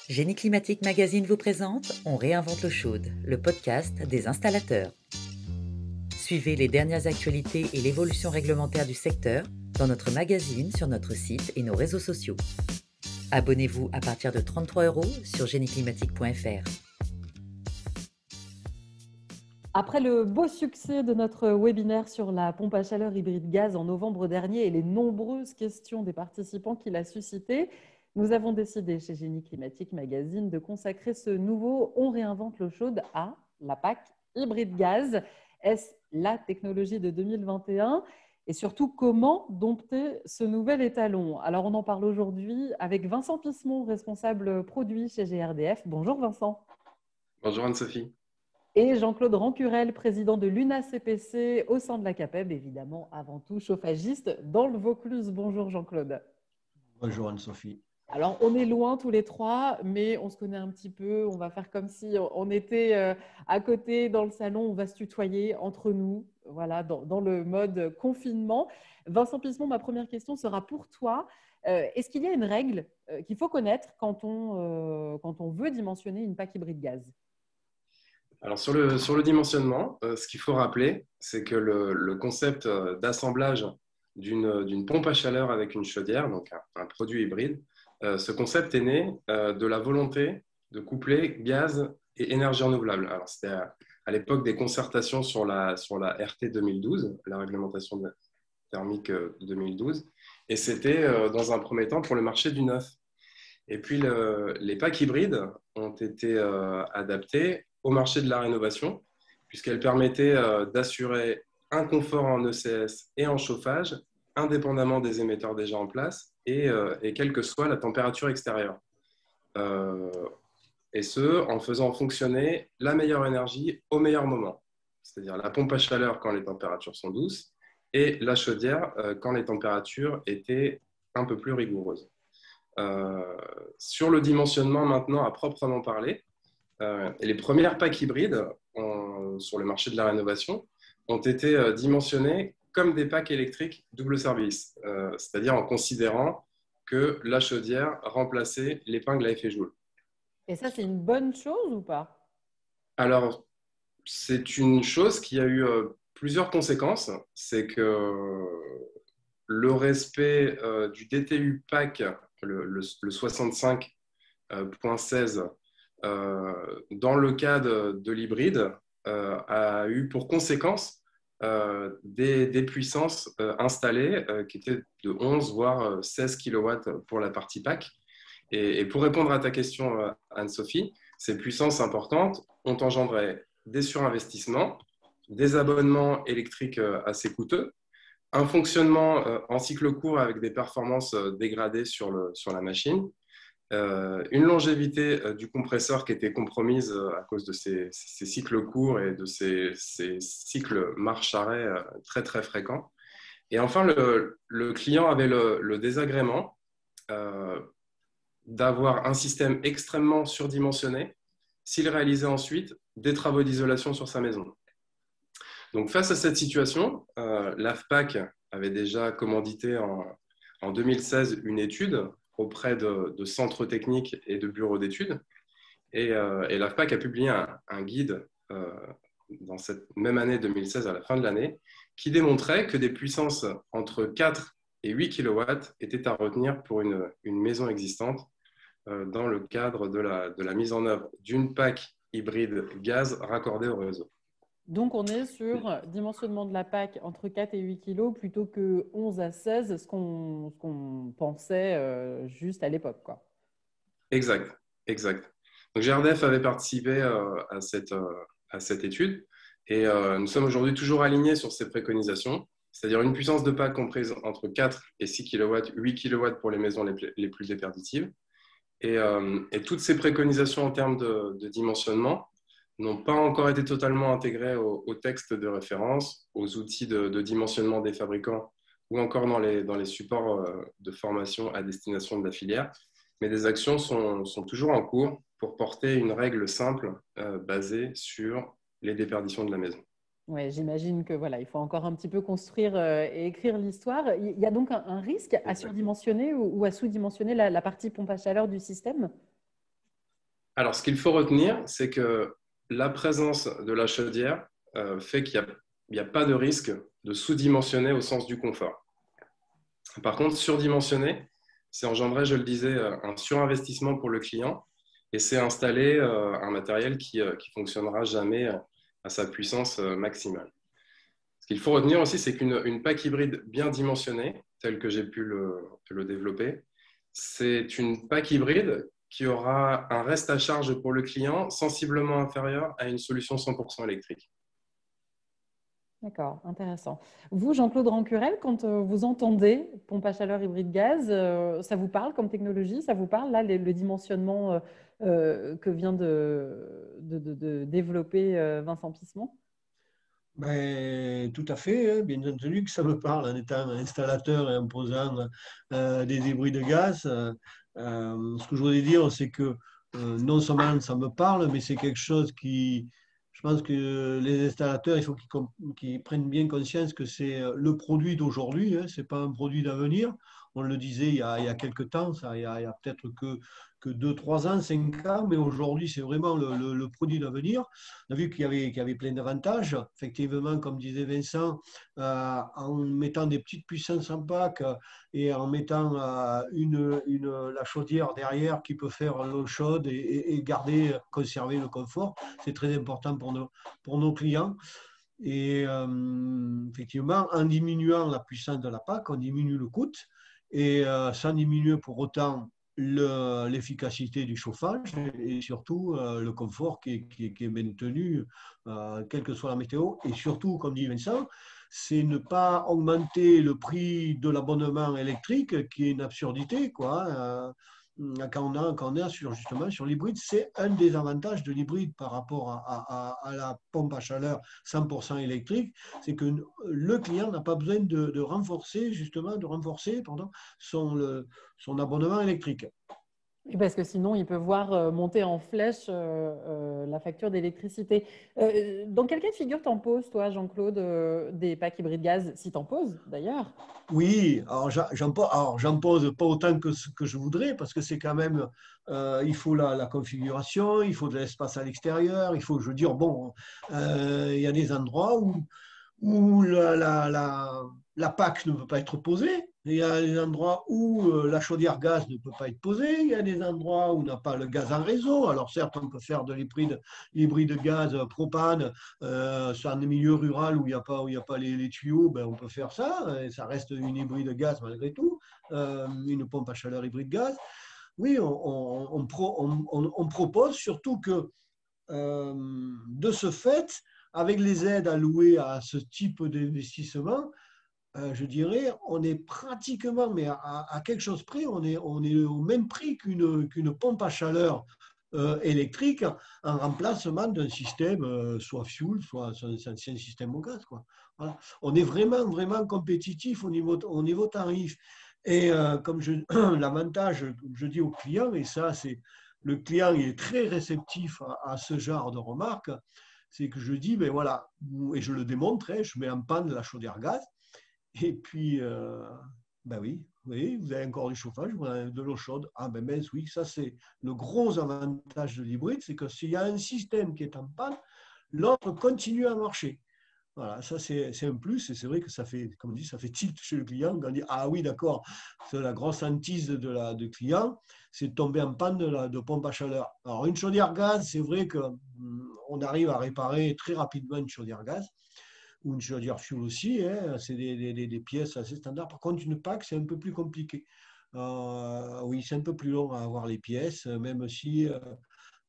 Génie Climatique Magazine vous présente On réinvente l'eau chaude, le podcast des installateurs. Suivez les dernières actualités et l'évolution réglementaire du secteur dans notre magazine, sur notre site et nos réseaux sociaux. Abonnez-vous à partir de 33 € sur génieclimatique.fr. Après le beau succès de notre webinaire sur la pompe à chaleur hybride gaz en novembre dernier et les nombreuses questions des participants qu'il a suscité, nous avons décidé chez Génie Climatique Magazine de consacrer ce nouveau On réinvente l'eau chaude à la PAC hybride gaz. Est-ce la technologie de 2021 ? Et surtout, comment dompter ce nouvel étalon ? Alors, on en parle aujourd'hui avec Vincent Pissemont, responsable produit chez GRDF. Bonjour Vincent. Bonjour Anne-Sophie. Et Jean-Claude Rancurel, président de l'UNACPC au sein de la CAPEB, évidemment, avant tout chauffagiste dans le Vaucluse. Bonjour Jean-Claude. Bonjour Anne-Sophie. Alors, on est loin tous les trois, mais on se connaît un petit peu. On va faire comme si on était à côté dans le salon. On va se tutoyer entre nous, voilà, dans le mode confinement. Vincent Pissemont, ma première question sera pour toi. Est-ce qu'il y a une règle qu'il faut connaître quand on veut dimensionner une PAC hybride gaz ? Alors sur le dimensionnement, ce qu'il faut rappeler, c'est que le concept d'assemblage d'une pompe à chaleur avec une chaudière, donc un produit hybride, ce concept est né de la volonté de coupler gaz et énergie renouvelable. Alors c'était à l'époque des concertations sur la RT 2012, la réglementation thermique 2012, et c'était dans un premier temps pour le marché du neuf. Et puis les PAC hybrides ont été adaptées au marché de la rénovation, puisqu'elle permettait d'assurer un confort en ECS et en chauffage, indépendamment des émetteurs déjà en place et quelle que soit la température extérieure. Et ce, en faisant fonctionner la meilleure énergie au meilleur moment, c'est-à-dire la pompe à chaleur quand les températures sont douces et la chaudière quand les températures étaient un peu plus rigoureuses. Sur le dimensionnement maintenant à proprement parler, les premières PAC hybrides sur le marché de la rénovation ont été dimensionnées comme des PAC électriques double service, c'est-à-dire en considérant que la chaudière remplaçait l'épingle à effet Joule. Et ça, c'est une bonne chose ou pas ? Alors, c'est une chose qui a eu plusieurs conséquences. C'est que le respect du DTU PAC, le 65.16, dans le cas de l'hybride, a eu pour conséquence des puissances installées qui étaient de 11 voire 16 kW pour la partie PAC. Et pour répondre à ta question, Anne-Sophie, ces puissances importantes ont engendré des surinvestissements, des abonnements électriques assez coûteux, un fonctionnement en cycle court avec des performances dégradées sur la machine, une longévité du compresseur qui était compromise à cause de ces cycles courts et de ces cycles marche-arrêt très très fréquents. Et enfin, le client avait le désagrément d'avoir un système extrêmement surdimensionné s'il réalisait ensuite des travaux d'isolation sur sa maison. Donc face à cette situation, l'AFPAC avait déjà commandité en 2016 une étude auprès de centres techniques et de bureaux d'études. Et l'AFPAC a publié un guide dans cette même année 2016, à la fin de l'année, qui démontrait que des puissances entre 4 et 8 kW étaient à retenir pour une maison existante dans le cadre de la mise en œuvre d'une PAC hybride gaz raccordée au réseau. Donc, on est sur dimensionnement de la PAC entre 4 et 8 kg plutôt que 11 à 16, ce qu'on pensait juste à l'époque, quoi. Exact. Donc, GRDF avait participé à cette étude et nous sommes aujourd'hui toujours alignés sur ces préconisations, c'est-à-dire une puissance de PAC comprise entre 4 et 6 kW, 8 kW pour les maisons les plus déperditives. Et toutes ces préconisations en termes de dimensionnement n'ont pas encore été totalement intégrées au texte de référence, aux outils de dimensionnement des fabricants ou encore dans les supports de formation à destination de la filière. Mais des actions sont toujours en cours pour porter une règle simple basée sur les déperditions de la maison. Oui, j'imagine que voilà, il faut encore un petit peu construire et écrire l'histoire. Il y a donc un risque à surdimensionner ou à sous-dimensionner la partie pompe à chaleur du système ? Alors, ce qu'il faut retenir, c'est que la présence de la chaudière fait qu'il n'y a pas de risque de sous-dimensionner au sens du confort. Par contre, surdimensionner, c'est engendrer, je le disais, un surinvestissement pour le client et c'est installer un matériel qui fonctionnera jamais à sa puissance maximale. Ce qu'il faut retenir aussi, c'est qu'une PAC hybride bien dimensionnée, telle que j'ai pu le développer, c'est une PAC hybride qui aura un reste à charge pour le client sensiblement inférieur à une solution 100% électrique. D'accord, intéressant. Vous, Jean-Claude Rancurel, quand vous entendez pompe à chaleur hybride gaz, ça vous parle comme technologie? Ça vous parle, là, le dimensionnement que vient de développer Vincent Pissement? Ben, tout à fait, hein. Bien entendu que ça me parle en étant installateur et en posant des débris de gaz. Ce que je voudrais dire, c'est que non seulement ça me parle, mais c'est quelque chose qui, je pense que les installateurs, il faut qu'ils prennent bien conscience que c'est le produit d'aujourd'hui, hein, c'est pas un produit d'avenir. On le disait il y a quelques temps, ça, il y a peut-être que 2, 3 ans, 5 ans, mais aujourd'hui, c'est vraiment le produit d'avenir. On a vu qu'il y avait plein d'avantages. Effectivement, comme disait Vincent, en mettant des petites puissances en pack et en mettant la chaudière derrière qui peut faire l'eau chaude et garder, conserver le confort, c'est très important pour nos clients. Et effectivement, en diminuant la puissance de la PAC, on diminue le coût et sans diminuer pour autant l'efficacité du chauffage et surtout le confort qui est maintenu, quelle que soit la météo. Et surtout, comme dit Vincent, c'est ne pas augmenter le prix de l'abonnement électrique, qui est une absurdité, quoi. Quand on est justement sur l'hybride, c'est un des avantages de l'hybride par rapport à la pompe à chaleur 100% électrique, c'est que le client n'a pas besoin de renforcer, pardon, son abonnement électrique. Oui, parce que sinon, il peut voir monter en flèche la facture d'électricité. Dans quel cas de figure t'en poses, toi, Jean-Claude, des packs hybrides gaz, si t'en poses d'ailleurs? Oui, alors j'en pose pas autant que ce que je voudrais, parce que c'est quand même, il faut la configuration, il faut de l'espace à l'extérieur, il faut, je veux dire, bon, il y a des endroits où la PAC ne peut pas être posée. Il y a des endroits où la chaudière gaz ne peut pas être posée. Il y a des endroits où on n'a pas le gaz en réseau. Alors certes, on peut faire de l'hybride gaz propane sur un milieu rural où il y a pas les tuyaux, ben, on peut faire ça. Et ça reste une hybride gaz malgré tout, une pompe à chaleur hybride gaz. Oui, on propose surtout que de ce fait, avec les aides allouées à ce type d'investissement, je dirais, on est pratiquement, mais à quelque chose près, on est au même prix qu'une pompe à chaleur électrique en remplacement d'un système soit fuel, soit un ancien système au gaz, quoi. Voilà. On est vraiment, vraiment compétitif au niveau tarif. Et l'avantage, je dis au client, et ça, c'est le client il est très réceptif à ce genre de remarques, c'est que je dis, ben voilà, et je le démontre, hein, je mets en panne la chaudière gaz, et puis, ben oui, vous avez encore du chauffage, vous avez de l'eau chaude. Ah ben mince, oui, ça c'est le gros avantage de l'hybride, c'est que s'il y a un système qui est en panne, l'autre continue à marcher. Voilà, ça c'est un plus, et c'est vrai que ça fait, comme on dit, ça fait tilt chez le client, quand on dit, ah oui, d'accord, c'est la grosse hantise du client, c'est de tomber en panne de pompe à chaleur. Alors une chaudière gaz, c'est vrai qu'on arrive à réparer très rapidement une chaudière gaz, ou une chaudière fuel aussi, hein, c'est des pièces assez standards. Par contre, une PAC, c'est un peu plus compliqué. Oui, c'est un peu plus long à avoir les pièces, même si,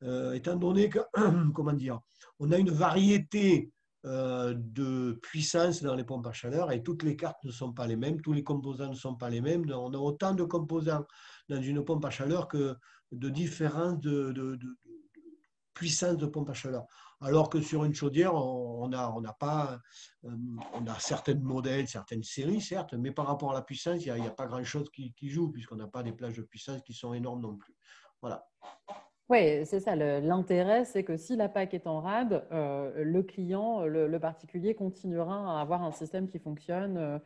étant donné que, comment dire, on a une variété de puissance dans les pompes à chaleur et toutes les cartes ne sont pas les mêmes, tous les composants ne sont pas les mêmes. On a autant de composants dans une pompe à chaleur que de différences de puissance de pompe à chaleur. Alors que sur une chaudière, on a pas, on a certains modèles, certaines séries, certes, mais par rapport à la puissance, il n'y a pas grand-chose qui joue, puisqu'on n'a pas des plages de puissance qui sont énormes non plus. Voilà. Oui, c'est ça. L'intérêt, c'est que si la PAC est en rade, le client, le particulier continuera à avoir un système qui fonctionne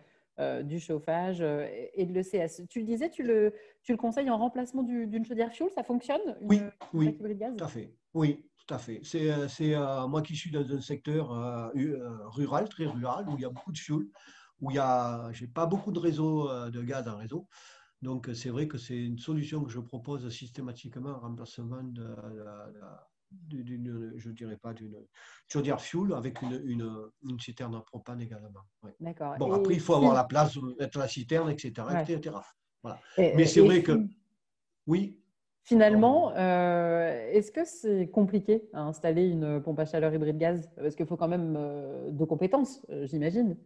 du chauffage et de l'ECS. Tu le disais, tu le conseilles en remplacement d'une chaudière fuel, ça fonctionne, Oui, une plaque oui, hybride gaz? tout à fait. Oui, tout à fait. C'est moi qui suis dans un secteur rural, très rural, où il y a beaucoup de fuel, j'ai pas beaucoup de réseau de gaz en réseau. Donc, c'est vrai que c'est une solution que je propose systématiquement en remplacement d'une, je dirais pas d'une chaudière fuel avec une citerne à propane également. Ouais. D'accord. Bon, après, Et il faut avoir la place, mettre la citerne, etc., ouais. etc. Voilà. Mais c'est Et, et vrai que, fi- oui, pardon. Finalement, est-ce que c'est compliqué à installer une pompe à chaleur hybride gaz? Parce qu'il faut quand même de compétences, j'imagine.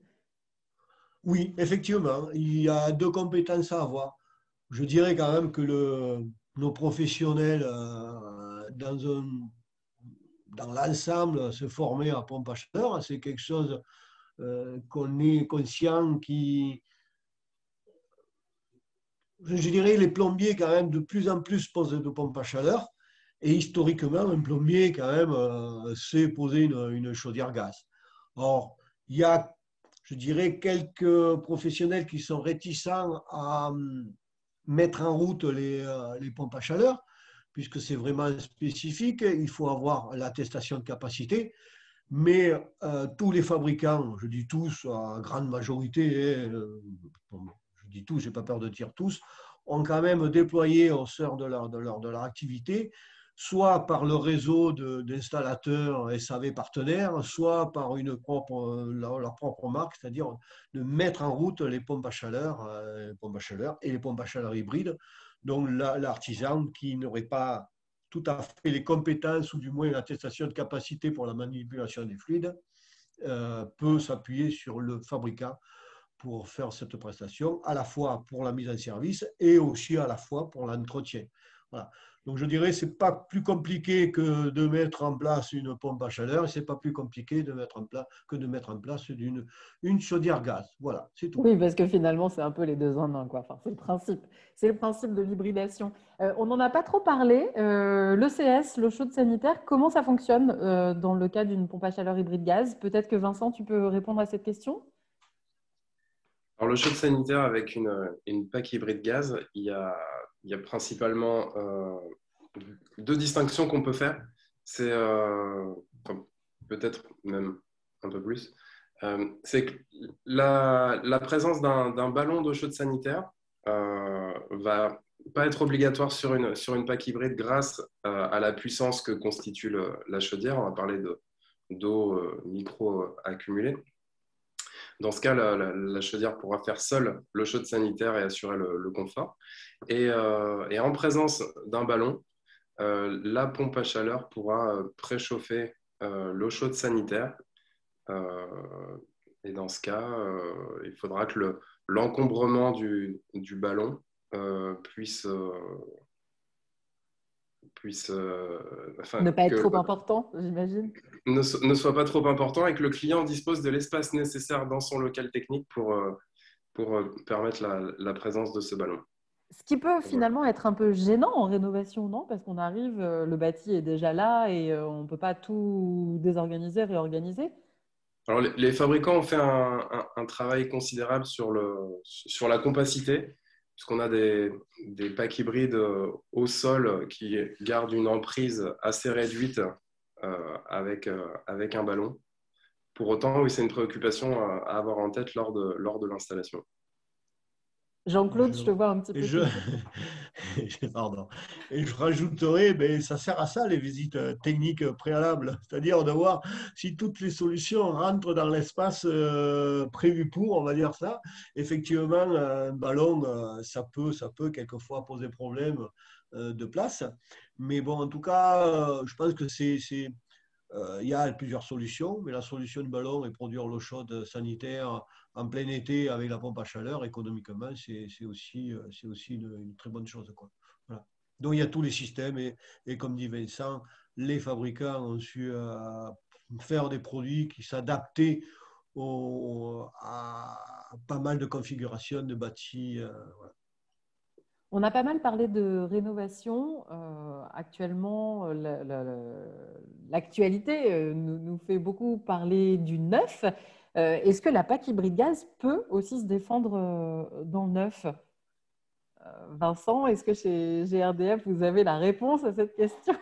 Oui, effectivement, il y a deux compétences à avoir. Je dirais quand même que nos professionnels dans l'ensemble se former à pompe à chaleur, c'est quelque chose qu'on est conscient je dirais les plombiers quand même de plus en plus posent de pompes à chaleur et historiquement un plombier quand même sait poser une chaudière gaz. Or, il y a, je dirais, quelques professionnels qui sont réticents à mettre en route les pompes à chaleur, puisque c'est vraiment spécifique, il faut avoir l'attestation de capacité, mais tous les fabricants, je dis tous, à grande majorité, bon, je dis tous, je n'ai pas peur de dire tous, ont quand même déployé au sein de leur activité, soit par le réseau d'installateurs SAV partenaires, soit par leur propre marque, c'est-à-dire de mettre en route les pompes à chaleur et les pompes à chaleur hybrides, dont l'artisan qui n'aurait pas tout à fait les compétences ou du moins l'attestation de capacité pour la manipulation des fluides peut s'appuyer sur le fabricant pour faire cette prestation, à la fois pour la mise en service et aussi à la fois pour l'entretien. Voilà. Donc je dirais que ce n'est pas plus compliqué que de mettre en place une pompe à chaleur, et ce n'est pas plus compliqué que de mettre en place une chaudière gaz. Voilà, c'est tout. Oui, parce que finalement, c'est un peu les deux en un, quoi. Enfin, c'est le principe. C'est le principe de l'hybridation. On n'en a pas trop parlé. L'ECS, l'eau chaude sanitaire, comment ça fonctionne dans le cas d'une pompe à chaleur hybride gaz? Peut-être que Vincent, tu peux répondre à cette question? Alors, le chaude sanitaire avec une PAC hybride gaz, il y a principalement deux distinctions qu'on peut faire. C'est enfin, peut-être même un peu plus. C'est que la présence d'un ballon d'eau chaude sanitaire va pas être obligatoire sur une PAC hybride grâce à la puissance que constitue la chaudière. On va parler d'eau micro accumulée. Dans ce cas, la chaudière pourra faire seule l'eau chaude sanitaire et assurer le confort. Et en présence d'un ballon, la pompe à chaleur pourra préchauffer l'eau chaude sanitaire. Euh, et dans ce cas, il faudra que l'encombrement du ballon puisse, Ne enfin, pas être que trop important, j'imagine. ne soit pas trop important et que le client dispose de l'espace nécessaire dans son local technique pour permettre la présence de ce ballon. Ce qui peut Voilà. finalement être un peu gênant en rénovation, non? Parce qu'on arrive, le bâti est déjà là et on ne peut pas tout désorganiser, réorganiser. Alors, les fabricants ont fait un travail considérable sur la compacité, puisqu'on a des packs hybrides au sol qui gardent une emprise assez réduite avec un ballon. Pour autant, oui, c'est une préoccupation à avoir en tête lors de l'installation. Et Jean-Claude, je, je te vois un petit et peu je, tilté. pardon. Et je rajouterais, ben, ça sert à ça, les visites techniques préalables, c'est-à-dire de voir si toutes les solutions rentrent dans l'espace prévu pour, on va dire ça. Effectivement, un ballon, ça peut quelquefois poser problème de place. Mais bon, en tout cas, je pense que il y a plusieurs solutions, mais la solution de ballon et produire l'eau chaude sanitaire en plein été avec la pompe à chaleur, économiquement, c'est aussi une très bonne chose, quoi. Voilà. Donc il y a tous les systèmes et comme dit Vincent, les fabricants ont su faire des produits qui s'adaptaient à pas mal de configurations de bâtis. Voilà. On a pas mal parlé de rénovation. Actuellement, l'actualité nous fait beaucoup parler du neuf. Est-ce que la PAC hybride gaz peut aussi se défendre dans le neuf? Vincent, est-ce que chez GRDF, vous avez la réponse à cette question?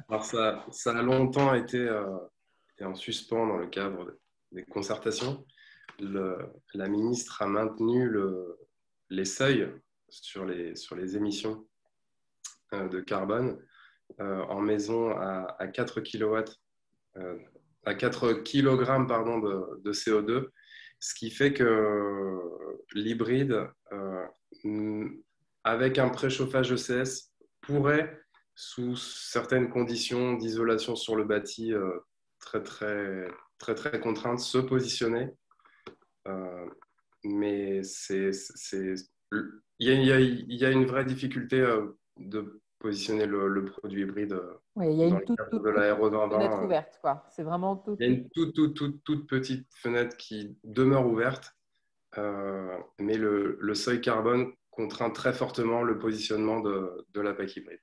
Alors ça a longtemps été en suspens dans le cadre des concertations. La ministre a maintenu les seuils sur les émissions de carbone en maison à 4 kilowatts, à 4 kg pardon, de CO2, ce qui fait que l'hybride, avec un préchauffage ECS, pourrait, sous certaines conditions d'isolation sur le bâti très, très, très, très contraintes, se positionner. Mais il y a une vraie difficulté de positionner le produit hybride Oui, il y a dans une le toute cadre de la RE fenêtre 2020. ouverte, quoi. C'est vraiment tout. Il y a une toute petite fenêtre qui demeure ouverte, mais le seuil carbone contraint très fortement le positionnement de la PAC hybride.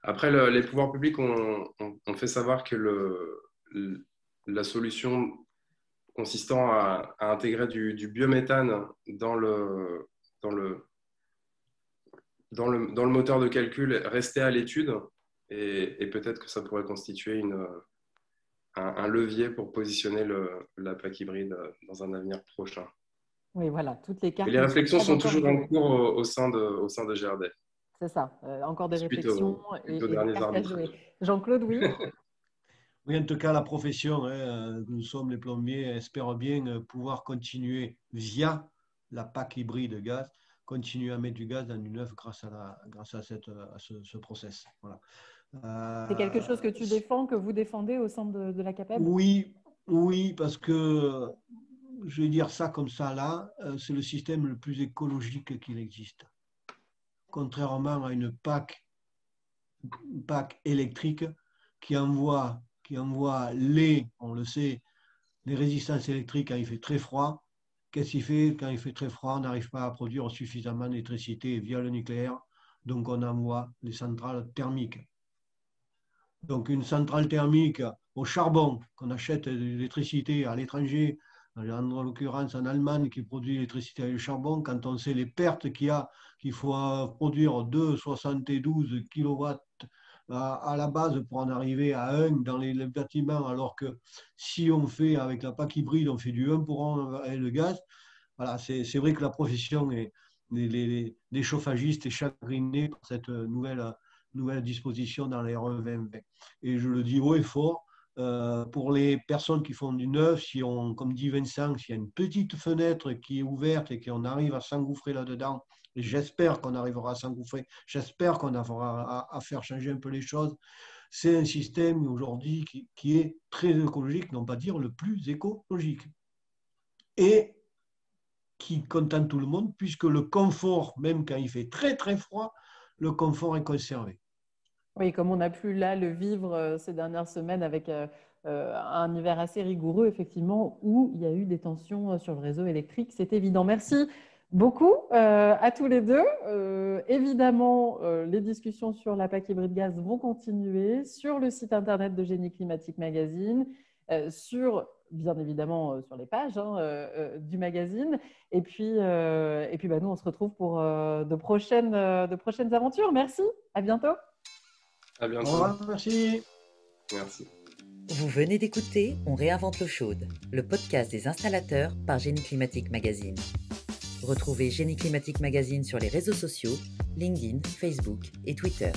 Après, les pouvoirs publics ont fait savoir que la solution consistant à intégrer du biométhane dans le moteur de calcul restait à l'étude et peut-être que ça pourrait constituer un levier pour positionner la PAC hybride dans un avenir prochain. Oui, voilà, toutes les cartes. Et les réflexions sont encore toujours en cours au sein de GRD. C'est ça, encore des Suite réflexions suite et aux des derniers cartes à jouer. arbitrages. Jean-Claude, oui. Oui, en tout cas, la profession, nous sommes les plombiers, espère bien pouvoir continuer via la PAC hybride gaz, continuer à mettre du gaz dans du neuf grâce à ce process. Voilà. C'est quelque chose que tu défends, que vous défendez au sein de la CAPEB? Oui, parce que je vais dire ça comme ça là, c'est le système le plus écologique qu'il existe. Contrairement à une PAC électrique qui envoie on le sait, les résistances électriques quand il fait très froid. Qu'est-ce qu'il fait quand il fait très froid? On n'arrive pas à produire suffisamment d'électricité via le nucléaire, donc on envoie les centrales thermiques. Donc une centrale thermique au charbon, qu'on achète de l'électricité à l'étranger, en l'occurrence en Allemagne qui produit l'électricité avec le charbon, quand on sait les pertes qu'il faut produire 2,72 kW à la base pour en arriver à 1 dans les bâtiments, alors que si on fait avec la PAC hybride, on fait du 1 pour 1 avec le gaz. Voilà, c'est vrai que la profession et les chauffagistes est chagrinée par cette nouvelle disposition dans les RE 2020. Et je le dis haut et fort, pour les personnes qui font du neuf, si on, comme dit Vincent, s'il y a une petite fenêtre qui est ouverte et qu'on arrive à s'engouffrer là-dedans, et j'espère qu'on arrivera à s'engouffrer, j'espère qu'on arrivera à faire changer un peu les choses, c'est un système aujourd'hui qui est très écologique, non pas dire le plus écologique. Et qui contente tout le monde, puisque le confort, même quand il fait très très froid, le confort est conservé. Oui, comme on a pu là le vivre ces dernières semaines avec un hiver assez rigoureux, effectivement, où il y a eu des tensions sur le réseau électrique, c'est évident. Merci beaucoup à tous les deux. Évidemment, les discussions sur la PAC hybride gaz vont continuer sur le site internet de Génie Climatique Magazine, bien évidemment sur les pages du magazine. Et puis nous, on se retrouve pour de prochaines aventures. Merci, à bientôt. À bientôt. Au revoir, merci. Merci. Vous venez d'écouter On réinvente l'eau chaude, le podcast des installateurs par Génie Climatique Magazine. Retrouvez Génie Climatique Magazine sur les réseaux sociaux, LinkedIn, Facebook et Twitter.